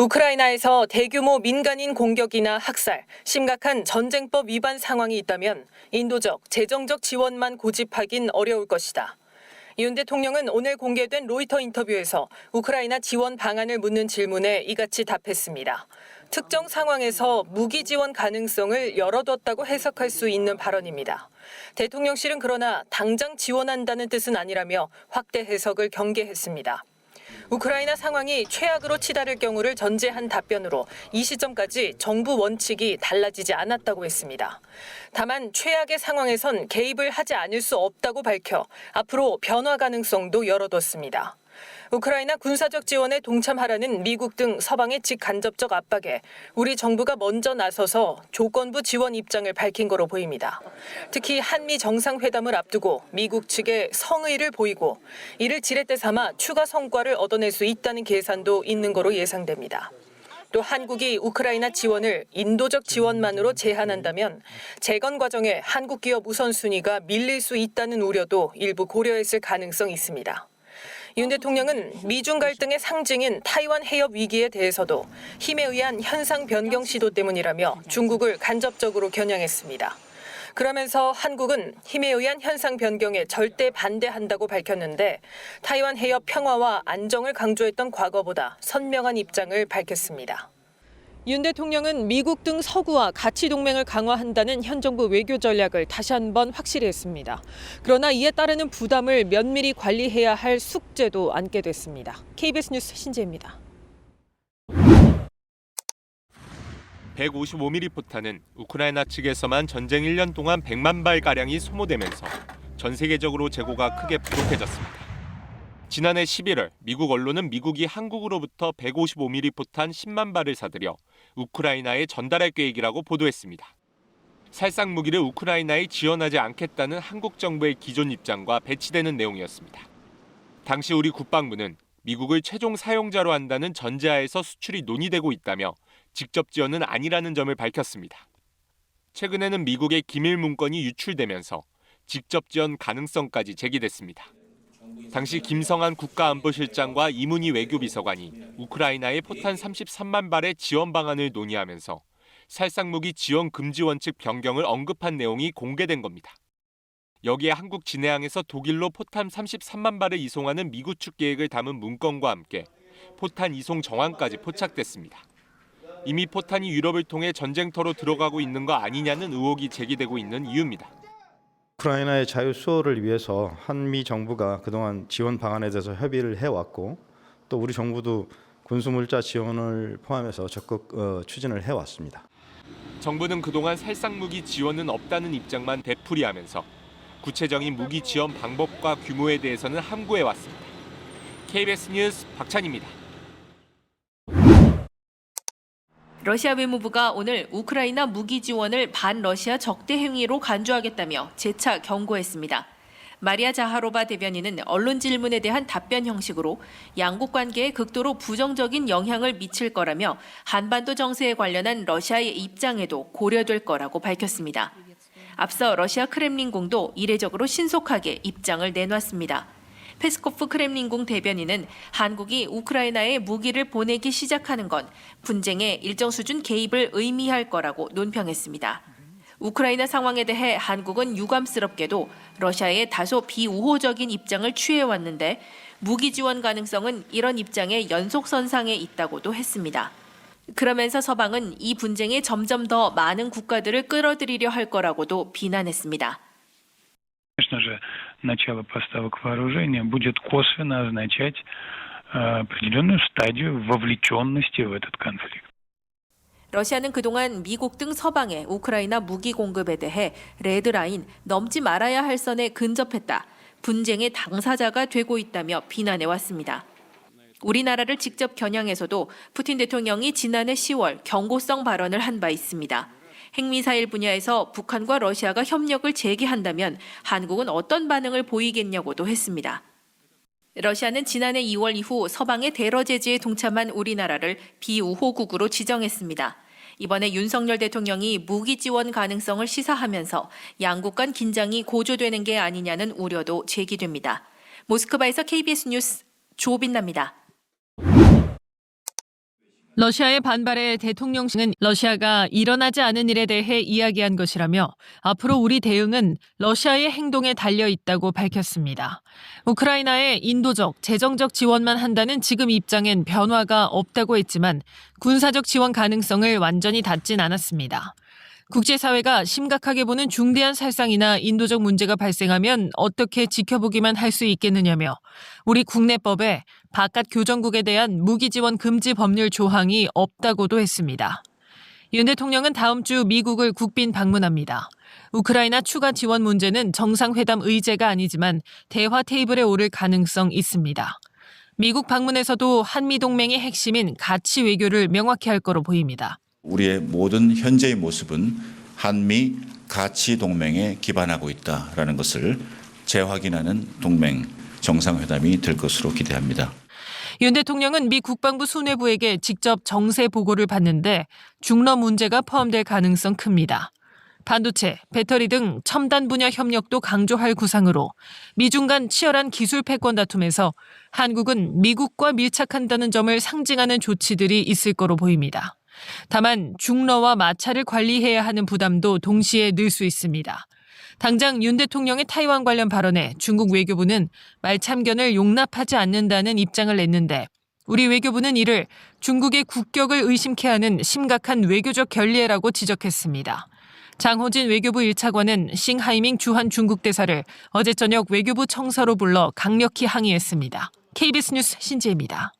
우크라이나에서 대규모 민간인 공격이나 학살, 심각한 전쟁법 위반 상황이 있다면 인도적, 재정적 지원만 고집하긴 어려울 것이다. 윤 대통령은 오늘 공개된 로이터 인터뷰에서 우크라이나 지원 방안을 묻는 질문에 이같이 답했습니다. 특정 상황에서 무기 지원 가능성을 열어뒀다고 해석할 수 있는 발언입니다. 대통령실은 그러나 당장 지원한다는 뜻은 아니라며 확대 해석을 경계했습니다. 우크라이나 상황이 최악으로 치달을 경우를 전제한 답변으로 이 시점까지 정부 원칙이 달라지지 않았다고 했습니다. 다만 최악의 상황에선 개입을 하지 않을 수 없다고 밝혀 앞으로 변화 가능성도 열어뒀습니다. 우크라이나 군사적 지원에 동참하라는 미국 등 서방의 직간접적 압박에 우리 정부가 먼저 나서서 조건부 지원 입장을 밝힌 거로 보입니다. 특히 한미 정상회담을 앞두고 미국 측에 성의를 보이고 이를 지렛대 삼아 추가 성과를 얻어낼 수 있다는 계산도 있는 거로 예상됩니다. 또 한국이 우크라이나 지원을 인도적 지원만으로 제한한다면 재건 과정에 한국 기업 우선순위가 밀릴 수 있다는 우려도 일부 고려했을 가능성이 있습니다. 윤 대통령은 미중 갈등의 상징인 타이완 해협 위기에 대해서도 힘에 의한 현상 변경 시도 때문이라며 중국을 간접적으로 겨냥했습니다. 그러면서 한국은 힘에 의한 현상 변경에 절대 반대한다고 밝혔는데 타이완 해협 평화와 안정을 강조했던 과거보다 선명한 입장을 밝혔습니다. 윤 대통령은 미국 등 서구와 가치 동맹을 강화한다는 현 정부 외교 전략을 다시 한번 확실히 했습니다. 그러나 이에 따르는 부담을 면밀히 관리해야 할 숙제도 안게 됐습니다. KBS 뉴스 신재입니다. 155mm 포탄은 우크라이나 측에서만 전쟁 1년 동안 100만 발가량이 소모되면서 전 세계적으로 재고가 크게 부족해졌습니다. 지난해 11월 미국 언론은 미국이 한국으로부터 155mm 포탄 10만 발을 사들여 우크라이나에 전달할 계획이라고 보도했습니다. 살상 무기를 우크라이나에 지원하지 않겠다는 한국 정부의 기존 입장과 배치되는 내용이었습니다. 당시 우리 국방부는 미국을 최종 사용자로 한다는 전제하에서 수출이 논의되고 있다며 직접 지원은 아니라는 점을 밝혔습니다. 최근에는 미국의 기밀 문건이 유출되면서 직접 지원 가능성까지 제기됐습니다. 당시 김성한 국가안보실장과 이문희 외교비서관이 우크라이나에 포탄 33만 발의 지원 방안을 논의하면서 살상무기 지원 금지 원칙 변경을 언급한 내용이 공개된 겁니다. 여기에 한국 진해항에서 독일로 포탄 33만 발을 이송하는 미국 측 계획을 담은 문건과 함께 포탄 이송 정황까지 포착됐습니다. 이미 포탄이 유럽을 통해 전쟁터로 들어가고 있는 거 아니냐는 의혹이 제기되고 있는 이유입니다. 우크라이나의 자유 수호를 위해서 한미 정부가 그동안 지원 방안에 대해서 협의를 해왔고 또 우리 정부도 군수물자 지원을 포함해서 적극 추진을 해왔습니다. 정부는 그동안 살상무기 지원은 없다는 입장만 되풀이하면서 구체적인 무기 지원 방법과 규모에 대해서는 함구해왔습니다. KBS 뉴스 박찬입니다. 러시아 외무부가 오늘 우크라이나 무기 지원을 반러시아 적대 행위로 간주하겠다며 재차 경고했습니다. 마리아 자하로바 대변인은 언론 질문에 대한 답변 형식으로 양국 관계에 극도로 부정적인 영향을 미칠 거라며 한반도 정세에 관련한 러시아의 입장에도 고려될 거라고 밝혔습니다. 앞서 러시아 크렘린궁도 이례적으로 신속하게 입장을 내놨습니다. 페스코프 크렘린궁 대변인은 한국이 우크라이나에 무기를 보내기 시작하는 건 분쟁에 일정 수준 개입을 의미할 거라고 논평했습니다. 우크라이나 상황에 대해 한국은 유감스럽게도 러시아의 다소 비우호적인 입장을 취해왔는데 무기 지원 가능성은 이런 입장의 연속선상에 있다고도 했습니다. 그러면서 서방은 이 분쟁에 점점 더 많은 국가들을 끌어들이려 할 거라고도 비난했습니다. Конечно же, начало поставок вооружения будет косвенно означать определенную стадию вовлеченности в этот конфликт. 러시아는 그동안 미국 등 서방의 우크라이나 무기 공급에 대해 레드라인, 넘지 말아야 할 선에 근접했다, 분쟁의 당사자가 되고 있다며 비난해왔습니다. 우리나라를 직접 겨냥해서도 푸틴 대통령이 지난해 10월 경고성 발언을 한 바 있습니다. 핵미사일 분야에서 북한과 러시아가 협력을 재개한다면 한국은 어떤 반응을 보이겠냐고도 했습니다. 러시아는 지난해 2월 이후 서방의 테러 제재에 동참한 우리나라를 비우호국으로 지정했습니다. 이번에 윤석열 대통령이 무기 지원 가능성을 시사하면서 양국 간 긴장이 고조되는 게 아니냐는 우려도 제기됩니다. 모스크바에서 KBS 뉴스 조빈나입니다. 러시아의 반발에 대통령실은 러시아가 일어나지 않은 일에 대해 이야기한 것이라며 앞으로 우리 대응은 러시아의 행동에 달려 있다고 밝혔습니다. 우크라이나에 인도적, 재정적 지원만 한다는 지금 입장엔 변화가 없다고 했지만 군사적 지원 가능성을 완전히 닫진 않았습니다. 국제사회가 심각하게 보는 중대한 살상이나 인도적 문제가 발생하면 어떻게 지켜보기만 할 수 있겠느냐며 우리 국내법에 바깥 교정국에 대한 무기 지원 금지 법률 조항이 없다고도 했습니다. 윤 대통령은 다음 주 미국을 국빈 방문합니다. 우크라이나 추가 지원 문제는 정상회담 의제가 아니지만 대화 테이블에 오를 가능성 있습니다. 미국 방문에서도 한미동맹의 핵심인 가치 외교를 명확히 할 거로 보입니다. 우리의 모든 현재의 모습은 한미 가치 동맹에 기반하고 있다라는 것을 재확인하는 동맹 정상회담이 될 것으로 기대합니다. 윤 대통령은 미 국방부 수뇌부에게 직접 정세 보고를 받는데 중러 문제가 포함될 가능성 큽니다. 반도체, 배터리 등 첨단 분야 협력도 강조할 구상으로 미중 간 치열한 기술 패권 다툼에서 한국은 미국과 밀착한다는 점을 상징하는 조치들이 있을 거로 보입니다. 다만 중러와 마찰을 관리해야 하는 부담도 동시에 늘 수 있습니다. 당장 윤 대통령의 타이완 관련 발언에 중국 외교부는 말참견을 용납하지 않는다는 입장을 냈는데 우리 외교부는 이를 중국의 국격을 의심케 하는 심각한 외교적 결례라고 지적했습니다. 장호진 외교부 1차관은 싱하이밍 주한 중국 대사를 어제 저녁 외교부 청사로 불러 강력히 항의했습니다. KBS 뉴스 신지혜입니다.